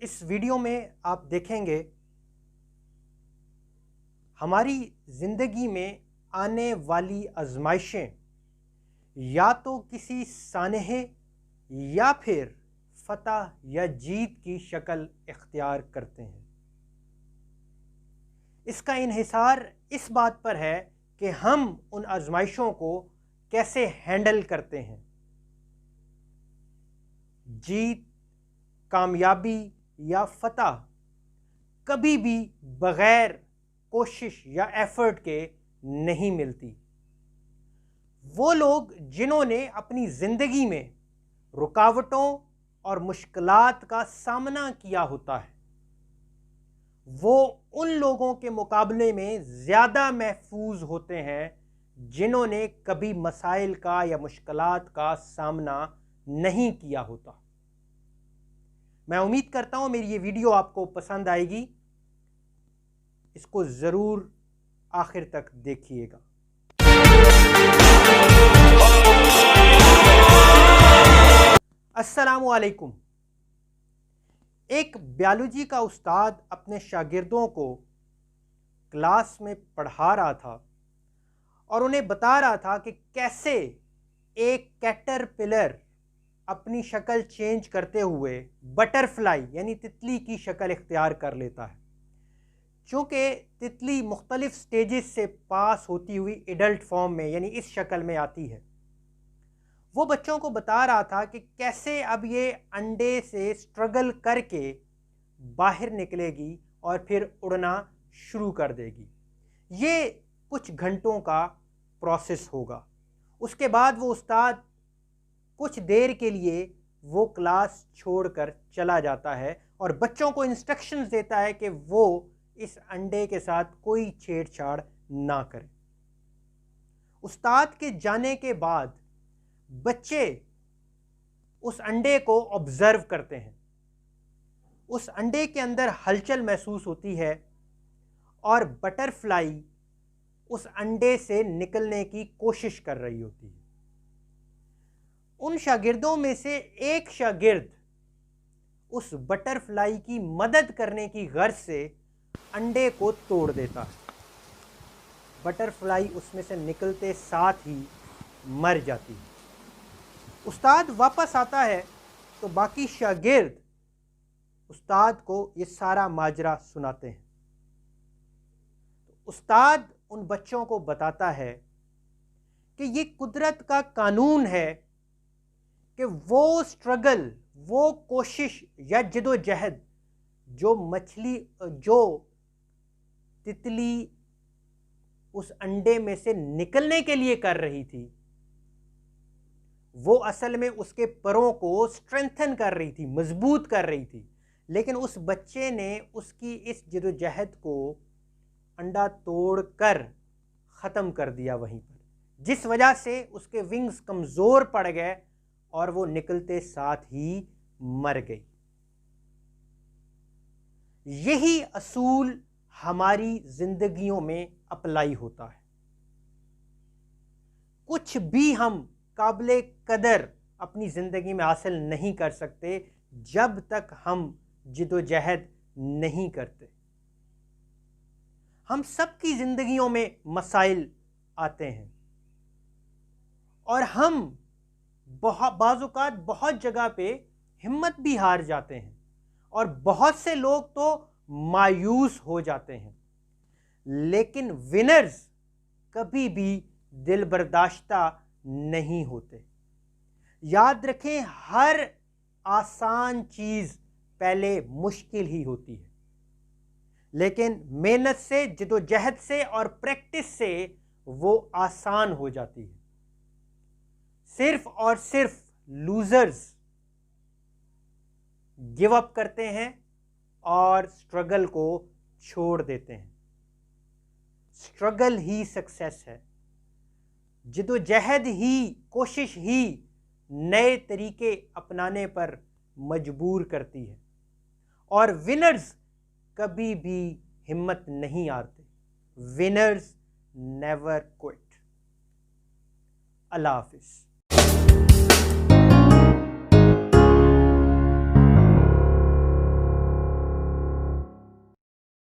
इस वीडियो में आप देखेंगे हमारी ज़िंदगी में आने वाली आजमाइशें या तो किसी सानहे या फिर फतह या जीत की शक्ल इख्तियार करते हैं। इसका इन्हिसार इस बात पर है कि हम उन आजमाइशों को कैसे हैंडल करते हैं। जीत, कामयाबी या फतह कभी भी बग़ैर कोशिश या एफर्ट के नहीं मिलती। वो लोग जिन्होंने अपनी ज़िंदगी में रुकावटों और मुश्किलात का सामना किया होता है, वो उन लोगों के मुकाबले में ज़्यादा महफूज होते हैं जिन्होंने कभी मसाइल का या मुश्किलात का सामना नहीं किया होता। मैं उम्मीद करता हूँ मेरी ये वीडियो आपको पसंद आएगी। इसको ज़रूर आखिर तक देखिएगा। अस्सलामु अलैकुम। एक बायोलॉजी का उस्ताद अपने शागिर्दों को क्लास में पढ़ा रहा था और उन्हें बता रहा था कि कैसे एक कैटरपिलर अपनी शक्ल चेंज करते हुए बटरफ्लाई यानी तितली की शक्ल इख्तियार कर लेता है। चूँकि तितली मुख्तलिफ स्टेजेस से पास होती हुई एडल्ट फॉर्म में यानी इस शक्ल में आती है, वो बच्चों को बता रहा था कि कैसे अब ये अंडे से स्ट्रगल करके बाहर निकलेगी और फिर उड़ना शुरू कर देगी। ये कुछ घंटों का प्रोसेस होगा। उसके बाद वो उस्ताद कुछ देर के लिए वो क्लास छोड़कर चला जाता है और बच्चों को इंस्ट्रक्शंस देता है कि वो इस अंडे के साथ कोई छेड़छाड़ ना करें। उस्ताद के जाने के बाद बच्चे उस अंडे को ऑब्जर्व करते हैं। उस अंडे के अंदर हलचल महसूस होती है और बटरफ्लाई उस अंडे से निकलने की कोशिश कर रही होती है। उन शागिर्दों में से एक शागिर्द उस बटरफ्लाई की मदद करने की गर्ज से अंडे को तोड़ देता है। बटरफ्लाई उसमें से निकलते साथ ही मर जाती है। उस्ताद वापस आता है तो बाकी शागिर्द उस्ताद को ये सारा माजरा सुनाते हैं। उस्ताद उन बच्चों को बताता है कि ये कुदरत का कानून है कि वो स्ट्रगल, वो कोशिश या जद्दोजहद जो तितली उस अंडे में से निकलने के लिए कर रही थी, वो असल में उसके परों को स्ट्रेंथन कर रही थी, मजबूत कर रही थी। लेकिन उस बच्चे ने उसकी इस जद्दोजहद को अंडा तोड़कर ख़त्म कर दिया वहीं पर, जिस वजह से उसके विंग्स कमज़ोर पड़ गए और वो निकलते साथ ही मर गई। यही असूल हमारी जिंदगियों में अप्लाई होता है। कुछ भी हम काबिले कदर अपनी ज़िंदगी में हासिल नहीं कर सकते जब तक हम जिद्दोजहद नहीं करते। हम सबकी ज़िंदगियों में मसाइल आते हैं और हम बाज़-औक़ात बहुत जगह पे हिम्मत भी हार जाते हैं और बहुत से लोग तो मायूस हो जाते हैं। लेकिन विनर्स कभी भी दिल बर्दाश्ता नहीं होते। याद रखें, हर आसान चीज़ पहले मुश्किल ही होती है, लेकिन मेहनत से, जद्दोजहद से और प्रैक्टिस से वो आसान हो जाती है। सिर्फ और सिर्फ लूजर्स गिव अप करते हैं और स्ट्रगल को छोड़ देते हैं। स्ट्रगल ही सक्सेस है। जिद्दोजहद ही, कोशिश ही नए तरीके अपनाने पर मजबूर करती है और विनर्स कभी भी हिम्मत नहीं हारते। Winners never quit. अल्लाह हाफिज़।